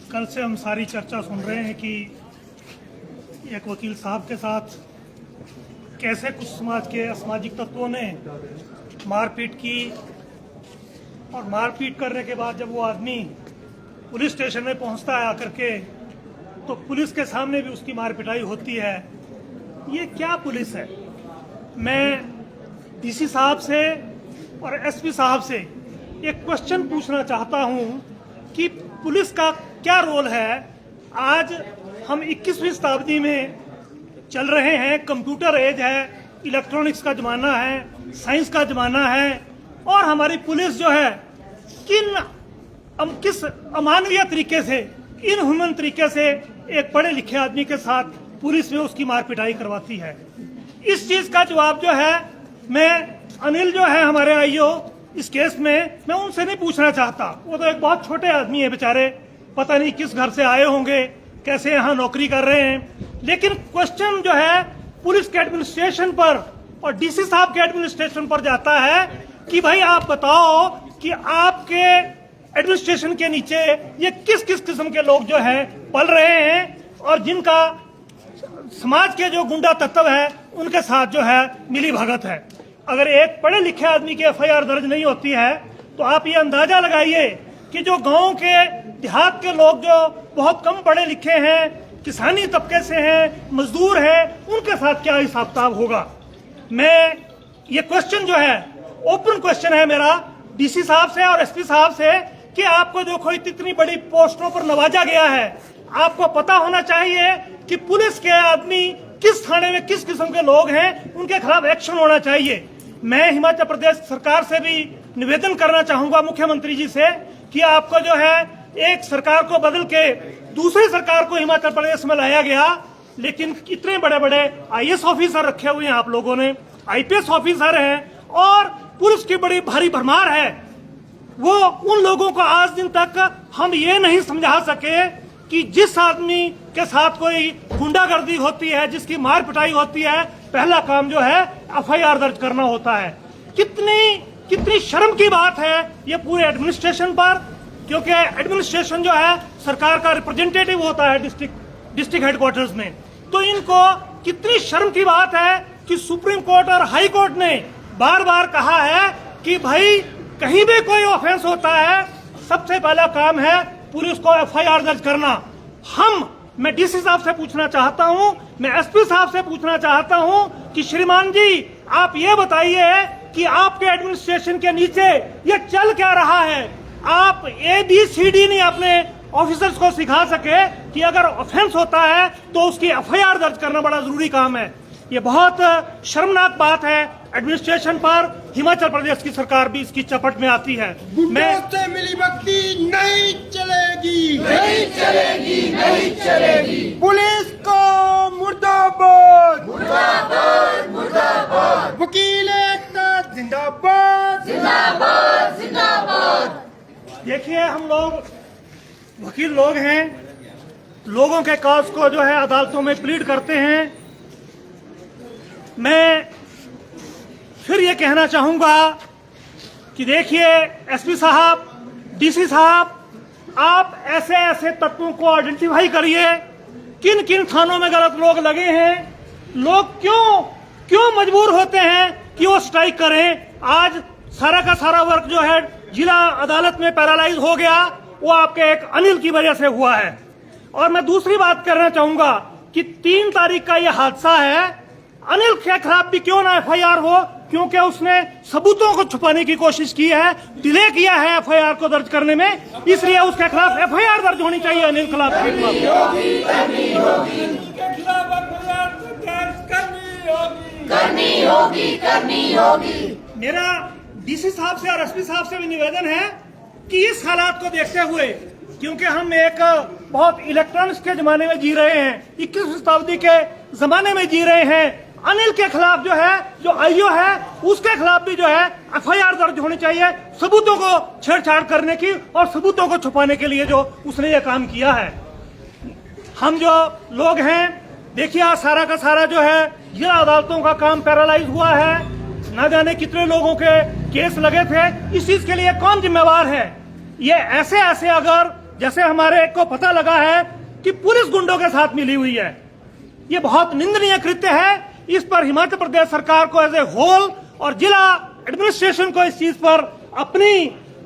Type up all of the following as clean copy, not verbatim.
कल से हम सारी चर्चा सुन रहे हैं कि एक वकील साहब के साथ कैसे कुछ समाज के असामाजिक तत्वों ने मारपीट की और मारपीट करने के बाद जब वो आदमी पुलिस स्टेशन में पहुंचता है आकर के तो पुलिस के सामने भी उसकी मार पिटाई होती है। ये क्या पुलिस है? मैं डीसी साहब से और एसपी साहब से एक क्वेश्चन पूछना चाहता हूं कि पुलिस का क्या रोल है। आज हम 21वीं शताब्दी में चल रहे हैं, कंप्यूटर एज है, इलेक्ट्रॉनिक्स का जमाना है, साइंस का जमाना है और हमारी पुलिस जो है किस अमानवीय तरीके से, इनह्यूमन तरीके से एक पढ़े लिखे आदमी के साथ पुलिस में उसकी मार पिटाई करवाती है। इस चीज का जवाब जो है मैं अनिल जो है हमारे आईओ इस केस में, मैं उनसे नहीं पूछना चाहता। वो तो एक बहुत छोटे आदमी है बेचारे, पता नहीं किस घर से आए होंगे, कैसे यहाँ नौकरी कर रहे हैं। लेकिन क्वेश्चन जो है पुलिस के एडमिनिस्ट्रेशन पर और डीसी साहब के एडमिनिस्ट्रेशन पर जाता है कि भाई आप बताओ कि आपके एडमिनिस्ट्रेशन के नीचे ये किस किस किस्म के लोग जो हैं पल रहे हैं और जिनका समाज के जो गुंडा तत्व है उनके साथ जो है मिली भगत है। अगर एक पढ़े लिखे आदमी की एफआईआर दर्ज नहीं होती है तो आप ये अंदाजा लगाइए कि जो गांव के देहात के लोग जो बहुत कम पढ़े लिखे हैं, किसानी तबके से हैं, मजदूर हैं, उनके साथ क्या हिसाब किताब होगा। मैं ये क्वेश्चन जो है ओपन क्वेश्चन है मेरा डीसी साहब से और एसपी साहब से कि आपको देखो इतनी बड़ी पोस्टों पर नवाजा गया है, आपको पता होना चाहिए कि पुलिस के आदमी किस थाने में किस किस्म के लोग हैं, उनके खिलाफ एक्शन होना चाहिए। मैं हिमाचल प्रदेश सरकार से भी निवेदन करना चाहूंगा, मुख्यमंत्री जी से, कि आपको जो है एक सरकार को बदल के दूसरी सरकार को हिमाचल प्रदेश में लाया गया, लेकिन इतने बड़े बड़े आईएएस ऑफिसर रखे हुए हैं आप लोगों ने, आईपीएस ऑफिसर हैं और पुलिस की बड़ी भारी भरमार है। वो उन लोगों को आज दिन तक हम ये नहीं समझा सके कि जिस आदमी के साथ कोई गुंडागर्दी होती है, जिसकी मार पिटाई होती है, पहला काम जो है एफआईआर दर्ज करना होता है। कितनी शर्म की बात है ये पूरे एडमिनिस्ट्रेशन पर, क्योंकि एडमिनिस्ट्रेशन जो है सरकार का रिप्रेजेंटेटिव होता है डिस्ट्रिक्ट हेडक्वार्टर्स में। तो इनको कितनी शर्म की बात है कि सुप्रीम कोर्ट और हाई कोर्ट ने बार बार कहा है कि भाई कहीं भी कोई ऑफेंस होता है सबसे पहला काम है पुलिस को एफआईआर दर्ज करना। मैं डीसी साहब से पूछना चाहता हूं, मैं एसपी साहब से पूछना चाहता हूं कि श्रीमान जी आप ये बताइए कि आपके एडमिनिस्ट्रेशन के नीचे ये चल क्या रहा है। आप ABCD नहीं अपने ऑफिसर्स को सिखा सके कि अगर ऑफेंस होता है तो उसकी एफआईआर दर्ज करना बड़ा जरूरी काम है। ये बहुत शर्मनाक बात है एडमिनिस्ट्रेशन पर। हिमाचल प्रदेश की सरकार भी इसकी चपेट में आती है। मैं से मिली भक्ति नहीं चलेगी, नहीं चलेगी, नहीं चलेगी। पुलिस को मुर्दाबाद, मुर्दाबाद, मुर्दाबाद। वकील एकता जिंदाबाद, जिंदाबाद, जिंदाबाद। देखिए हम लोग वकील लोग हैं, लोगों के काज को जो है अदालतों में प्लीड करते हैं। मैं फिर ये कहना चाहूंगा कि देखिए एसपी साहब, डीसी साहब, आप ऐसे ऐसे तत्वों को आइडेंटिफाई करिए किन किन थानों में गलत लोग लगे हैं, लोग क्यों मजबूर होते हैं कि वो स्ट्राइक करें। आज सारा का सारा वर्क जो है जिला अदालत में पैरालाइज हो गया, वो आपके एक अनिल की वजह से हुआ है। और मैं दूसरी बात करना चाहूंगा कि 3 तारीख का ये हादसा है, अनिल के खिलाफ भी क्यों ना एफआईआर हो, क्योंकि उसने सबूतों को छुपाने की कोशिश की है, डिले किया है एफआईआर को दर्ज करने में, इसलिए उसके खिलाफ एफआईआर दर्ज होनी चाहिए। अनिल खिलाफ करनी होगी। मेरा डीसी साहब से और एसपी साहब से भी निवेदन है कि इस हालात को देखते हुए, क्योंकि हम एक बहुत इलेक्ट्रॉनिक्स के जमाने में जी रहे हैं, 21वीं शताब्दी के जमाने में जी रहे हैं, अनिल के खिलाफ जो है, जो आईओ है, उसके खिलाफ भी जो है एफआईआर दर्ज होनी चाहिए, सबूतों को छेड़छाड़ करने की और सबूतों को छुपाने के लिए जो उसने ये काम किया है। हम जो लोग हैं, देखिए सारा का सारा जो है जिला अदालतों का काम पैरालाइज हुआ है, ना जाने कितने लोगों के केस लगे थे। इस चीज के लिए कौन जिम्मेवार है? ये ऐसे अगर जैसे हमारे को पता लगा है कि पुलिस गुंडों के साथ मिली हुई है। ये बहुत निंदनीय कृत्य है। इस पर हिमाचल प्रदेश सरकार को एज ए होल और जिला एडमिनिस्ट्रेशन को इस चीज पर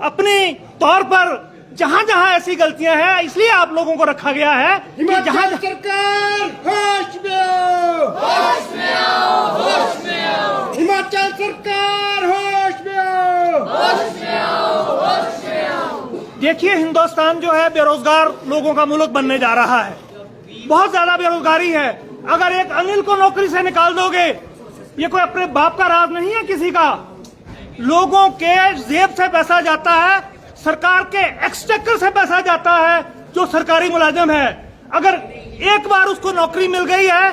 अपनी तौर पर जहां जहां ऐसी गलतियां हैं, इसलिए आप लोगों को रखा गया है कि जहां हिमाचल सरकार होश में आओ, होश में आओ, होश में आओ, हिमाचल सरकार होश में आओ, होश में आओ, होश में आओ। देखिए, हिंदुस्तान जो है बेरोजगार लोगों का मुल्क बनने जा रहा है। बहुत ज्यादा बेरोजगारी है। अगर एक अनिल को नौकरी से निकाल दोगे, ये कोई अपने बाप का राज नहीं है किसी का। लोगों के जेब से पैसा जाता है, सरकार के एक्सचेकर से पैसा जाता है जो सरकारी मुलाजिम है। अगर एक बार उसको नौकरी मिल गई है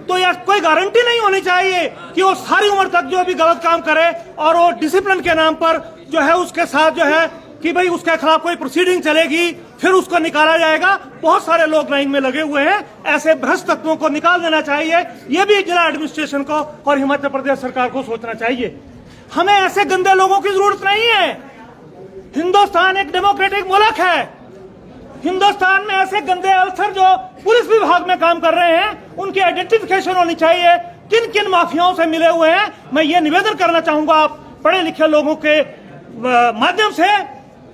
तो यह कोई गारंटी नहीं होनी चाहिए कि वो सारी उम्र तक जो भी गलत काम करे और वो डिसिप्लिन के नाम पर जो है उसके साथ जो है कि भाई उसके खिलाफ कोई प्रोसीडिंग चलेगी, फिर उसको निकाला जाएगा। बहुत सारे लोग लाइन में लगे हुए हैं। ऐसे भ्रष्ट तत्वों को निकाल देना चाहिए। ये भी जिला एडमिनिस्ट्रेशन को और हिमाचल प्रदेश सरकार को सोचना चाहिए। हमें ऐसे गंदे लोगों की जरूरत नहीं है। हिंदुस्तान एक डेमोक्रेटिक मुल्क है। हिंदुस्तान में ऐसे गंदे अल्सर जो पुलिस विभाग में काम कर रहे हैं, उनकी आइडेंटिफिकेशन होनी चाहिए। किन किन माफियाओं से मिले हुए हैं, मैं ये निवेदन करना चाहूंगा आप पढ़े लिखे लोगों के माध्यम से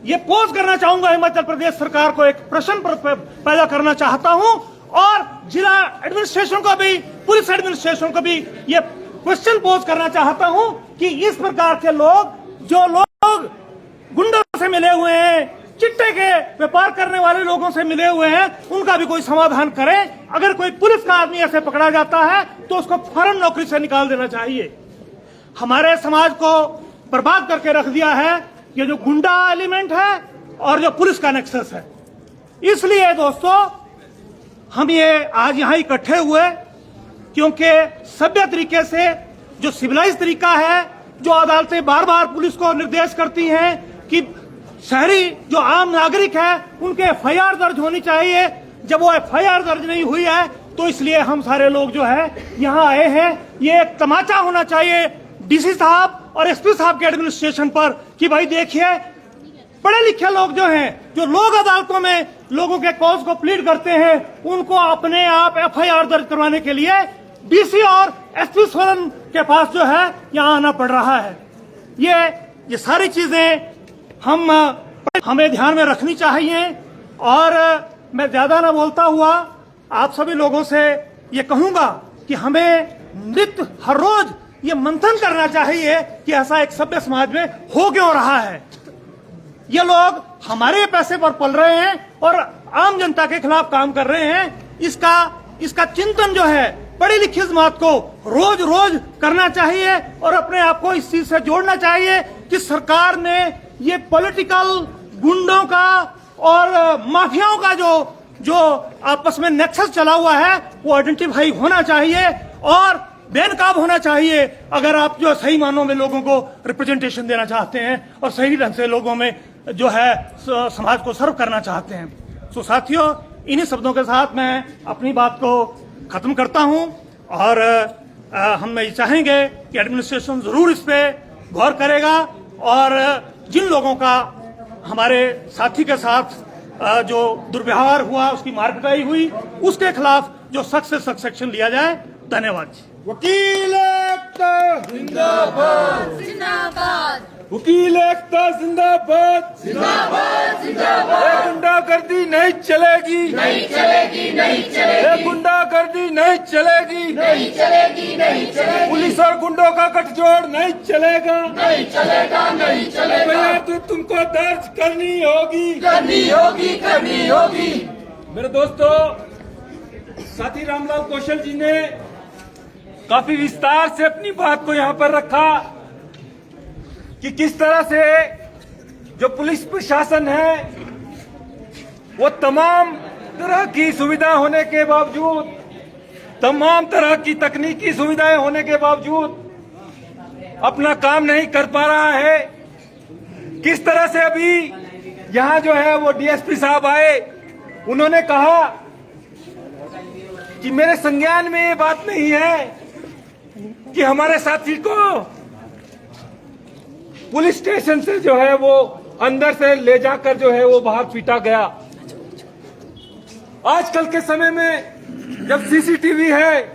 ये पोस्ट करना चाहूंगा। हिमाचल प्रदेश सरकार को एक प्रश्न पैदा करना चाहता हूं और जिला एडमिनिस्ट्रेशन को भी, पुलिस एडमिनिस्ट्रेशन को भी ये क्वेश्चन पोस्ट करना चाहता हूं कि इस प्रकार के लोग, जो लोग गुंडों से मिले हुए हैं, चिट्टे के व्यापार करने वाले लोगों से मिले हुए हैं, उनका भी कोई समाधान करें। अगर कोई पुलिस का आदमी ऐसे पकड़ा जाता है तो उसको फौरन नौकरी से निकाल देना चाहिए। हमारे समाज को बर्बाद करके रख दिया है ये जो गुंडा एलिमेंट है और जो पुलिस का नेक्सस है। इसलिए दोस्तों, हम ये आज यहां इकट्ठे हुए क्योंकि सभ्य तरीके से जो सिविलाइज तरीका है, जो अदालतें बार बार पुलिस को निर्देश करती हैं कि शहरी जो आम नागरिक है उनके एफआईआर दर्ज होनी चाहिए। जब वो एफआईआर दर्ज नहीं हुई है तो इसलिए हम सारे लोग जो है यहाँ आए हैं। ये एक तमाचा होना चाहिए डीसी साहब और एसपी साहब के एडमिनिस्ट्रेशन पर कि भाई देखिए, पढ़े लिखे लोग जो हैं, जो लोग अदालतों में लोगों के कॉज को प्लीड करते हैं, उनको अपने आप एफआईआर दर्ज करवाने के लिए डीसी और एसपी सोलन के पास जो है यहाँ आना पड़ रहा है। ये सारी चीजें हमें ध्यान में रखनी चाहिए। और मैं ज्यादा ना बोलता हुआ आप सभी लोगों से ये कहूंगा कि हमें नित्य हर रोज ये मंथन करना चाहिए कि ऐसा एक सभ्य समाज में हो क्यों रहा है। ये लोग हमारे पैसे पर पल रहे हैं और आम जनता के खिलाफ काम कर रहे हैं। इसका चिंतन जो है पढ़ी लिखी जमात को रोज रोज करना चाहिए और अपने आप को इस चीज से जोड़ना चाहिए कि सरकार ने ये पॉलिटिकल गुंडों का और माफियाओं का जो आपस में नेक्सस चला हुआ है वो आइडेंटिफाई होना चाहिए और बेनकाब होना चाहिए। अगर आप जो सही मानों में लोगों को रिप्रेजेंटेशन देना चाहते हैं और सही ढंग से लोगों में जो है समाज को सर्व करना चाहते हैं। तो साथियों, इन्हीं शब्दों के साथ मैं अपनी बात को खत्म करता हूं और हम ये चाहेंगे कि एडमिनिस्ट्रेशन जरूर इस पे गौर करेगा और जिन लोगों का हमारे साथी के साथ जो दुर्व्यवहार हुआ, उसकी मारपिटाई हुई, उसके खिलाफ जो सख्त से सख्त एक्शन लिया जाए। धन्यवाद। वकील एकता जिंदाबाद, जिंदाबाद, वकील एकता जिंदाबाद, जिंदाबाद, जिंदाबाद। गुंडागर्दी नहीं चलेगी, नहीं चलेगी, नहीं चलेगी, गुंडागर्दी नहीं चलेगी, नहीं चलेगी, नहीं चलेगी, पुलिस और गुंडों का गठजोड़ नहीं चलेगा, नहीं चलेगा, नहीं चलेगा। एफआईआर तो तुमको दर्ज करनी होगी, करनी होगी, करनी होगी। मेरे दोस्तों, साथी रामलाल कौशल जी ने काफी विस्तार से अपनी बात को यहाँ पर रखा कि किस तरह से जो पुलिस प्रशासन है वो तमाम तरह की सुविधा होने के बावजूद, तमाम तरह की तकनीकी सुविधाएं होने के बावजूद अपना काम नहीं कर पा रहा है। किस तरह से अभी यहाँ जो है वो डीएसपी साहब आए, उन्होंने कहा कि मेरे संज्ञान में ये बात नहीं है कि हमारे साथी को पुलिस स्टेशन से जो है वो अंदर से ले जाकर जो है वो बाहर पीटा गया। आजकल के समय में जब सीसीटीवी है,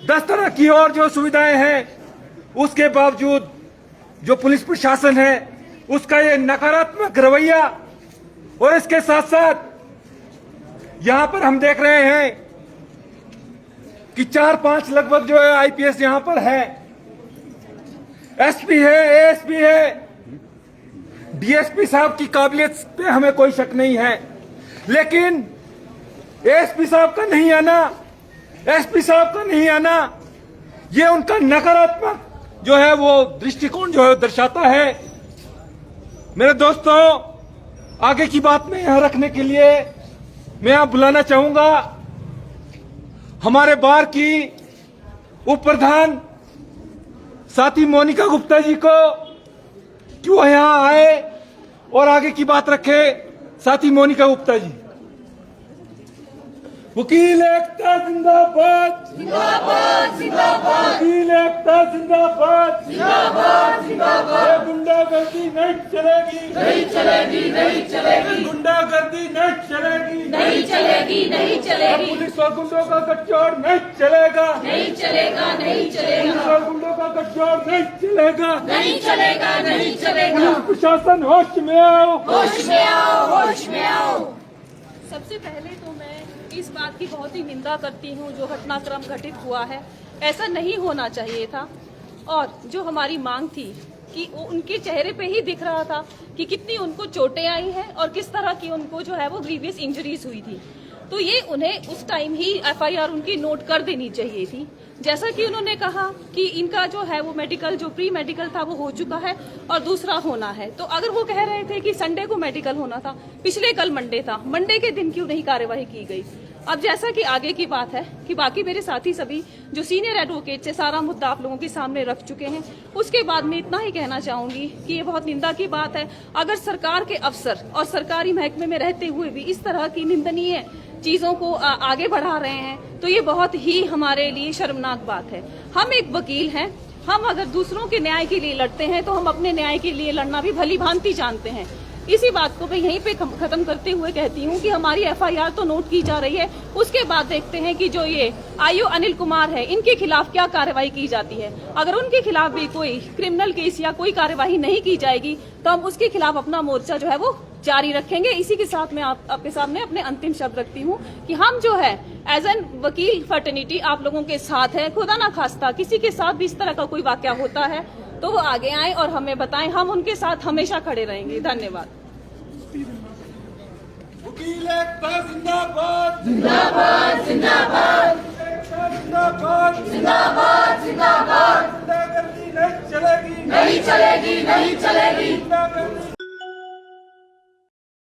10 तरह की और जो सुविधाएं हैं, उसके बावजूद जो पुलिस प्रशासन है उसका ये नकारात्मक रवैया, और इसके साथ साथ यहां पर हम देख रहे हैं कि 4-5 लगभग जो है आईपीएस यहां पर है, एसपी है, एएसपी है, डीएसपी साहब की काबिलियत पे हमें कोई शक नहीं है, लेकिन एएसपी साहब का नहीं आना, एसपी साहब का नहीं आना, ये उनका नकारात्मक जो है वो दृष्टिकोण जो है दर्शाता है। मेरे दोस्तों, आगे की बात में यहां रखने के लिए मैं यहां बुलाना चाहूंगा हमारे बार की उप प्रधान साथी मोनिका गुप्ता जी को, कि वो यहां आए और आगे की बात रखे। साथी मोनिका गुप्ता जी। वकील एकता जिंदाबाद, जिंदाबाद जिंदाबाद वकील एकता जिंदाबाद, जिंदाबाद जिंदाबाद। ये गुंडागर्दी नहीं चलेगी, नहीं चलेगी नहीं चलेगी गुंडागर्दी नहीं चलेगी, नहीं चलेगी नहीं चलेगी पुलिस और गुंडों का गठजोड़ नहीं चलेगा, नहीं चलेगा नहीं पुलिस चलेगा और गुंडों का गठजोड़ नहीं चलेगा। नहीं चलेगा नहीं चलेगा। पुलिस प्रशासन होश में आओ, होश में आओ होश में आओ। सबसे पहले तो मैं इस बात की बहुत ही निंदा करती हूँ जो घटनाक्रम घटित हुआ है, ऐसा नहीं होना चाहिए था। और जो हमारी मांग थी कि उनके चेहरे पे ही दिख रहा था कि कितनी उनको चोटें आई हैं और किस तरह की उनको जो है वो ग्रीवियस इंजरीज हुई थी, तो ये उन्हें उस टाइम ही एफआईआर उनकी नोट कर देनी चाहिए थी। जैसा कि उन्होंने कहा कि इनका जो है वो मेडिकल, जो प्री मेडिकल था वो हो चुका है और दूसरा होना है। तो अगर वो कह रहे थे कि संडे को मेडिकल होना था, पिछले कल मंडे था, मंडे के दिन क्यों नहीं कार्यवाही की गई? अब जैसा कि आगे की बात है कि बाकी मेरे साथी सभी जो सीनियर एडवोकेट से सारा मुद्दा आप लोगों के सामने रख चुके हैं, उसके बाद मैं इतना ही कहना चाहूंगी कि ये बहुत निंदा की बात है अगर सरकार के अफसर और सरकारी महकमे में रहते हुए भी इस तरह की निंदनीय चीजों को आगे बढ़ा रहे हैं, तो ये बहुत ही हमारे लिए शर्मनाक बात है। हम एक वकील हैं, हम अगर दूसरों के न्याय के लिए लड़ते हैं तो हम अपने न्याय के लिए लड़ना भी भली भांति जानते हैं। इसी बात को मैं यहीं पे खत्म करते हुए कहती हूँ कि हमारी एफआईआर तो नोट की जा रही है, उसके बाद देखते हैं कि जो ये आईओ अनिल कुमार है, इनके खिलाफ क्या कार्रवाई की जाती है। अगर उनके खिलाफ भी कोई क्रिमिनल केस या कोई कार्रवाई नहीं की जाएगी तो हम उसके खिलाफ अपना मोर्चा जो है वो जारी रखेंगे। इसी के साथ मैं आपके सामने अपने अंतिम शब्द रखती हूँ कि हम जो है एज एन वकील फर्टर्निटी आप लोगों के साथ है। खुदा ना खास्ता किसी के साथ भी इस तरह का कोई वाकया होता है तो वो आगे आए और हमें बताएं, हम उनके साथ हमेशा खड़े रहेंगे। धन्यवाद। वकील एकता जिंदाबाद, जिंदाबाद जिंदाबाद जिंदाबाद, जिंदाबाद जिंदाबाद। गुंडागर्दी नहीं चलेगी, नहीं चलेगी नहीं चलेगी गुंडागर्दी